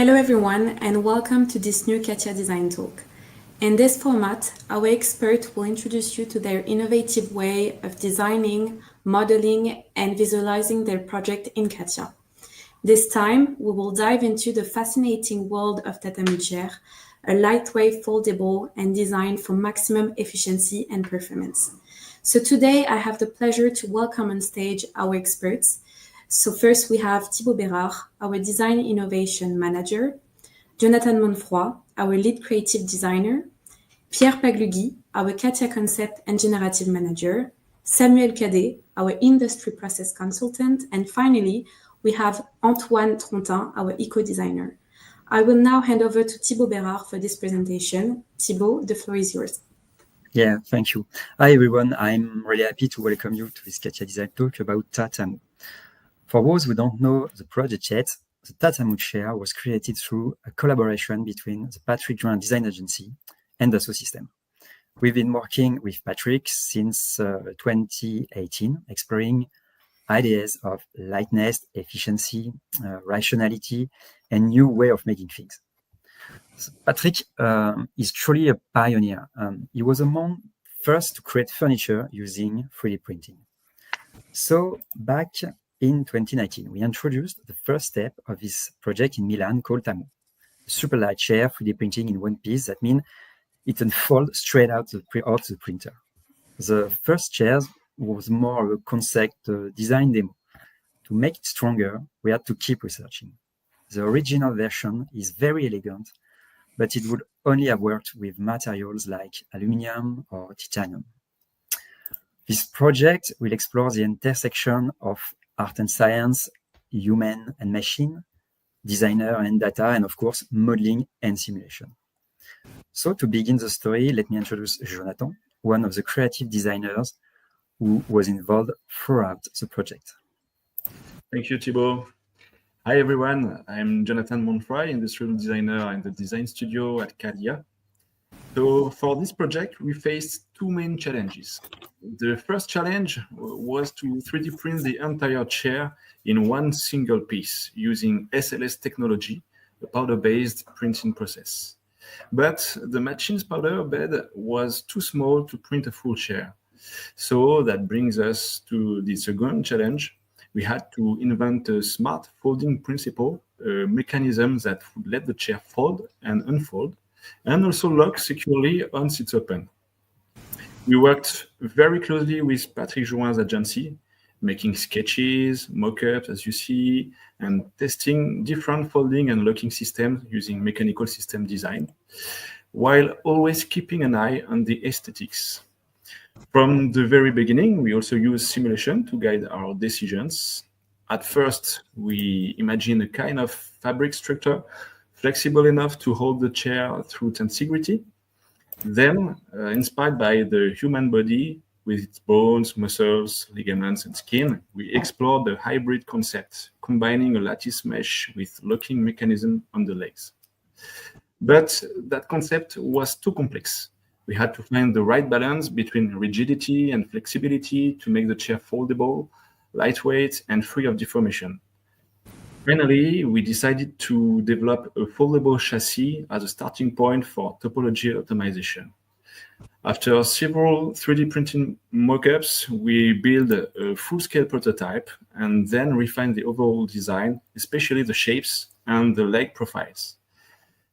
Hello everyone and welcome to this new CATIA Design Talk. In this format, our expert will introduce you to their innovative way of designing, modeling and visualizing their project in CATIA. This time, we will dive into the fascinating world of Ta.tamu chair, a lightweight, foldable and designed for maximum efficiency and performance. So today I have the pleasure to welcome on stage our experts. So first we have Bérard, our Design Innovation Manager, Jonathan Monfroy, our Lead Creative Designer, Pagliughi, our CATIA Concept and Generative Manager, Samuel Cadet, our Industry Process Consultant, and finally, we have Trontin, our Eco-Designer. I will now hand over to Bérard for this presentation. Thibaut, the floor is yours. Yeah, thank you. Hi everyone, I'm really happy to welcome you to this CATIA Design Talk about Ta.tamu. For those who don't know the project yet, the Ta.tamu chair was created through a collaboration between the Patrick Design Agency and the System. We've been working with Patrick since 2018, exploring ideas of lightness, efficiency, rationality, and new way of making things. So Patrick is truly a pioneer. He was among first to create furniture using 3D printing. So back in 2019, we introduced the first step of this project in Milan called Ta.tamu, a super light chair 3D printing in one piece. That means it can fold straight out the printer. The first chairs was more of a concept design demo. To make it stronger, we had to keep researching. The original version is very elegant, but it would only have worked with materials like aluminum or titanium. This project will explore the intersection of art and science, human and machine, designer and data, and of course, modeling and simulation. So to begin the story, let me introduce Jonathan, one of the creative designers who was involved throughout the project. Thank you, Thibaut. Hi, everyone. I'm Jonathan Monfroy, industrial designer in the design studio at Cadet. So for this project, we faced two main challenges. The first challenge was to 3D print the entire chair in one single piece using SLS technology, a powder-based printing process. But the machine's powder bed was too small to print a full chair. So that brings us to the second challenge. We had to invent a smart folding principle, a mechanism that would let the chair fold and unfold, and also lock securely once it's open. We worked very closely with Patrick Jouin's agency, making sketches, mock-ups, as you see, and testing different folding and locking systems using mechanical system design, while always keeping an eye on the aesthetics. From the very beginning, we also use simulation to guide our decisions. At first, we imagine a kind of fabric structure flexible enough to hold the chair through tensegrity. Then, inspired by the human body with its bones, muscles, ligaments, and skin, we explored the hybrid concept, combining a lattice mesh with locking mechanism on the legs. But that concept was too complex. We had to find the right balance between rigidity and flexibility to make the chair foldable, lightweight, and free of deformation. Finally, we decided to develop a foldable chassis as a starting point for topology optimization. After several 3D printing mock-ups, we built a full-scale prototype and then refined the overall design, especially the shapes and the leg profiles.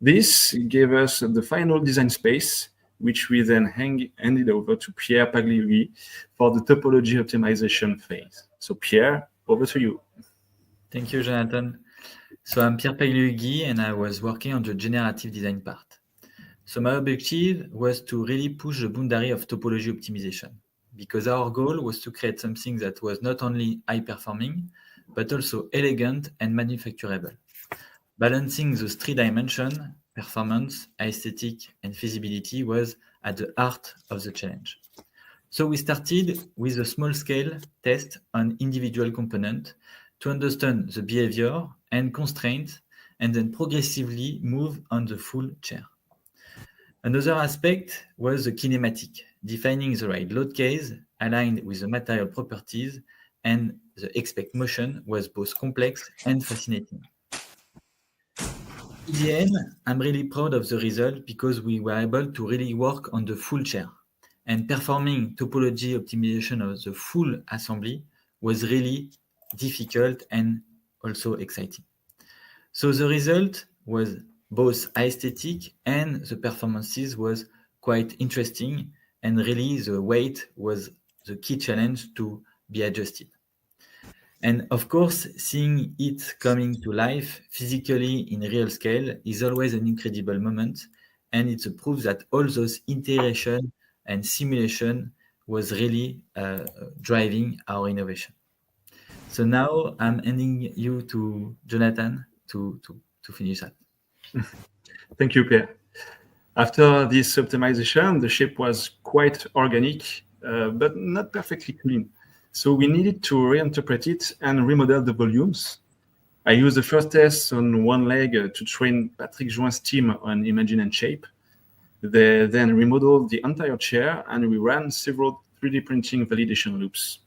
This gave us the final design space, which we then handed over to Pierre Pagliughi for the topology optimization phase. So Pierre, over to you. Thank you, Jonathan. So I'm Pierre Pagliughi and I was working on the generative design part. So my objective was to really push the boundary of topology optimization because our goal was to create something that was not only high performing, but also elegant and manufacturable. Balancing those three dimensions, performance, aesthetic, and feasibility was at the heart of the challenge. So we started with a small-scale test on individual components to understand the behavior and constraints, and then progressively move on the full chair. Another aspect was the kinematic, defining the right load case aligned with the material properties, and the expect motion was both complex and fascinating. In the end, I'm really proud of the result because we were able to really work on the full chair. And performing topology optimization of the full assembly was really difficult and also exciting. So the result was both aesthetic and the performances was quite interesting, and really the weight was the key challenge to be adjusted. And of course, seeing it coming to life physically in real scale is always an incredible moment, and it's a proof that all those integration and simulation was really driving our innovation. So now I'm handing you to Jonathan to finish that. Thank you, Pierre. After this optimization, the shape was quite organic, but not perfectly clean. So we needed to reinterpret it and remodel the volumes. I used the first test on one leg to train Patrick Join's team on Imagine and Shape. They then remodeled the entire chair, and we ran several 3D printing validation loops.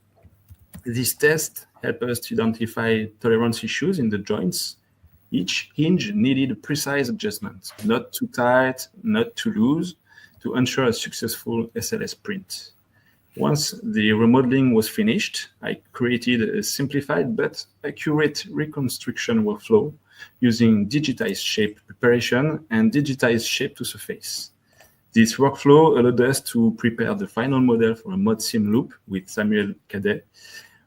This test helped us to identify tolerance issues in the joints. Each hinge needed precise adjustment, not too tight, not too loose, to ensure a successful SLS print. Once the remodeling was finished, I created a simplified but accurate reconstruction workflow using digitized shape preparation and digitized shape to surface. This workflow allowed us to prepare the final model for a mod sim loop with Samuel Cadet,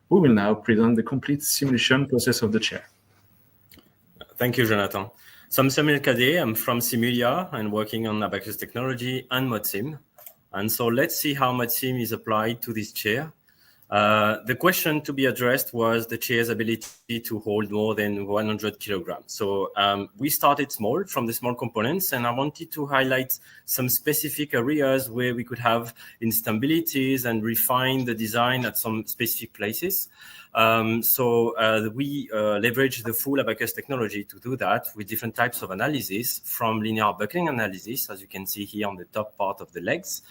who will now present the complete simulation process of the chair. Thank you, Jonathan. So I'm Samuel Cadet. I'm from Simulia and working on Abacus technology and ModSim. And so let's see how ModSim is applied to this chair. The question to be addressed was the chair's ability to hold more than 100 kilograms. So we started small from the small components, and I wanted to highlight some specific areas where we could have instabilities and refine the design at some specific places. We leverage the full Abacus technology to do that with different types of analysis, from linear buckling analysis, as you can see here on the top part of the legs.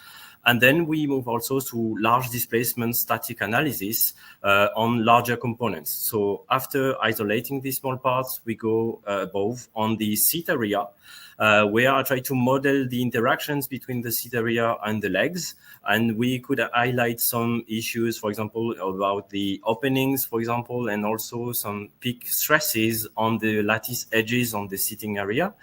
And then we move also to large displacement static analysis on larger components. So after isolating these small parts, we go above on the seat area, where I try to model the interactions between the seat area and the legs. And we could highlight some issues, for example, about the openings, for example, and also some peak stresses on the lattice edges on the seating area.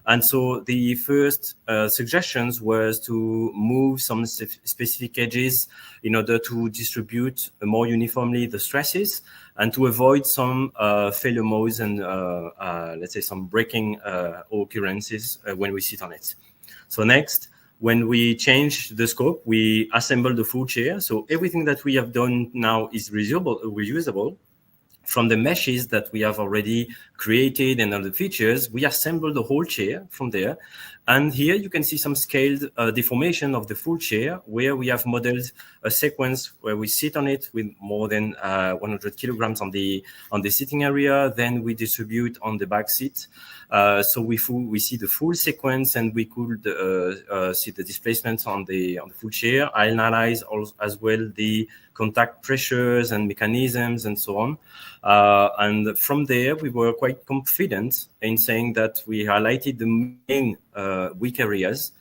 And so the first suggestions was to move some specific edges in order to distribute more uniformly the stresses and to avoid some failure modes and, let's say, some breaking occurrences when we sit on it. So next, when we change the scope, we assemble the full chair. So everything that we have done now is reusable. From the meshes that we have already created and other features, we assemble the whole chair from there. And here you can see some scaled deformation of the full chair, where we have modeled a sequence where we sit on it with more than 100 kilograms on the sitting area. Then we distribute on the back seat. So we see the full sequence, and we could see the displacements on the full chair. I analyze as well the contact pressures and mechanisms and so on. And from there, we were quite confident in saying that we highlighted the main weak areas.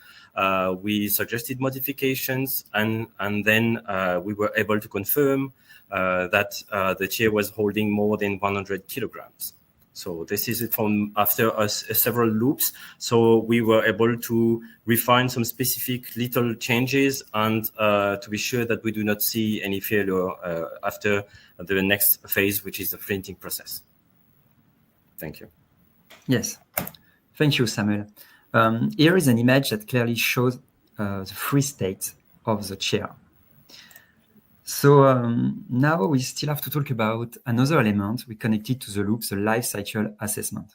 We suggested modifications, and then we were able to confirm that the chair was holding more than 100 kilograms. So this is it from after several loops. So we were able to refine some specific little changes and to be sure that we do not see any failure after the next phase, which is the printing process. Thank you. Yes, thank you, Samuel. Here is an image that clearly shows the free state of the chair. So now we still have to talk about another element we connected to the loop, the life cycle assessment.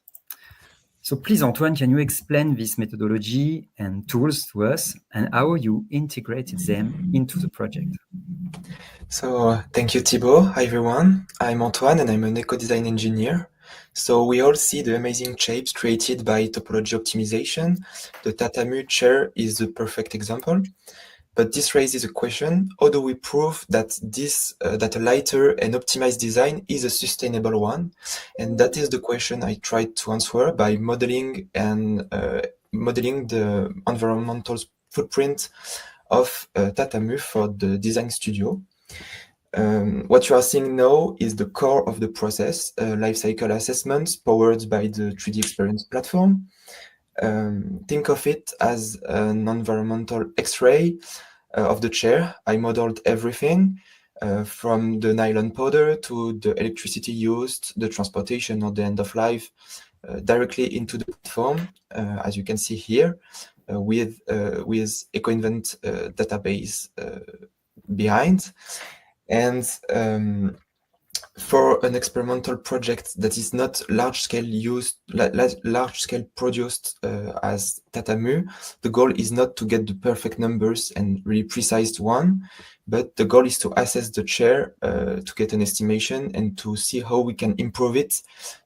So please, Antoine, can you explain this methodology and tools to us and how you integrated them into the project? So thank you, Thibaut. Hi, everyone. I'm Antoine, and I'm an eco-design engineer. So we all see the amazing shapes created by topology optimization. The Ta.tamu chair is the perfect example. but this raises a question: how do we prove that that a lighter and optimized design is a sustainable one? And that is the question I tried to answer by modeling the environmental footprint of Ta.tamu for the design studio. What you are seeing now is the core of the process, lifecycle assessments powered by the 3D experience platform. Think of it as an environmental X-ray of the chair. I modeled everything from the nylon powder to the electricity used, the transportation or the end of life, directly into the platform, as you can see here, with EcoInvent database behind. And for an experimental project that is not large-scale produced as Ta.tamu, the goal is not to get the perfect numbers and really precise one, but the goal is to assess the chair to get an estimation and to see how we can improve it,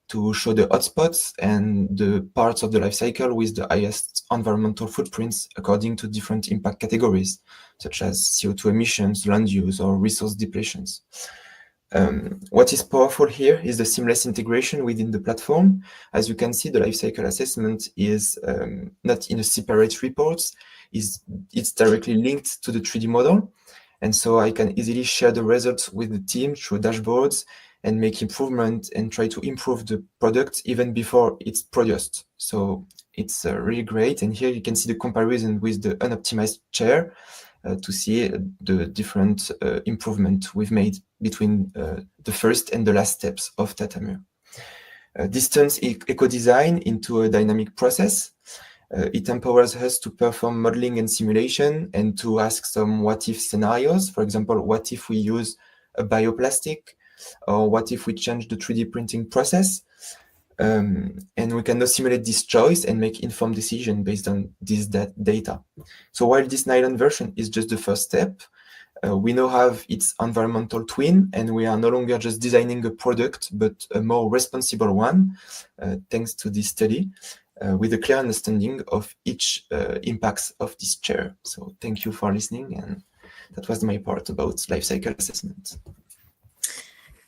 to show the hotspots and the parts of the life cycle with the highest environmental footprints according to different impact categories, such as CO2 emissions, land use, or resource depletions. What is powerful here is the seamless integration within the platform. As you can see, the lifecycle assessment is not in a separate report. It's directly linked to the 3D model. And so I can easily share the results with the team through dashboards and make improvement and try to improve the product even before it's produced. So it's really great. And here you can see the comparison with the unoptimized chair to see the different improvement we've made between the first and the last steps of Ta.tamu. This turns eco-design into a dynamic process. It empowers us to perform modeling and simulation and to ask some what-if scenarios. For example, what if we use a bioplastic? Or what if we change the 3D printing process? And we can now simulate this choice and make informed decision based on this data. So while this nylon version is just the first step, we now have its environmental twin, and we are no longer just designing a product, but a more responsible one, thanks to this study, with a clear understanding of each impacts of this chair. So thank you for listening, and that was my part about lifecycle assessment.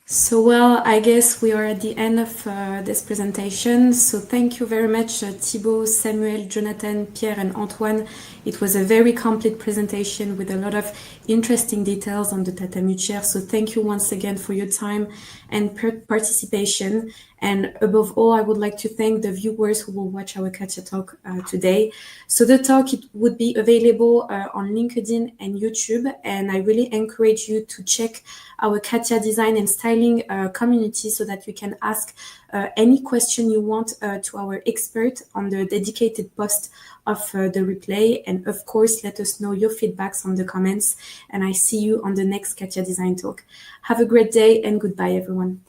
So, well, I guess we are at the end of this presentation. So thank you very much, Thibaut, Samuel, Jonathan, Pierre, and Antoine. It was a very complete presentation with a lot of interesting details on the Ta.tamu chair. So thank you once again for your time and participation. And above all, I would like to thank the viewers who will watch our CATIA talk today. So the talk would be available on LinkedIn and YouTube. And I really encourage you to check our CATIA design and styling community so that you can ask any question you want to our expert on the dedicated post of the replay. And of course, let us know your feedbacks on the comments. And I see you on the next CATIA design talk. Have a great day and goodbye, everyone.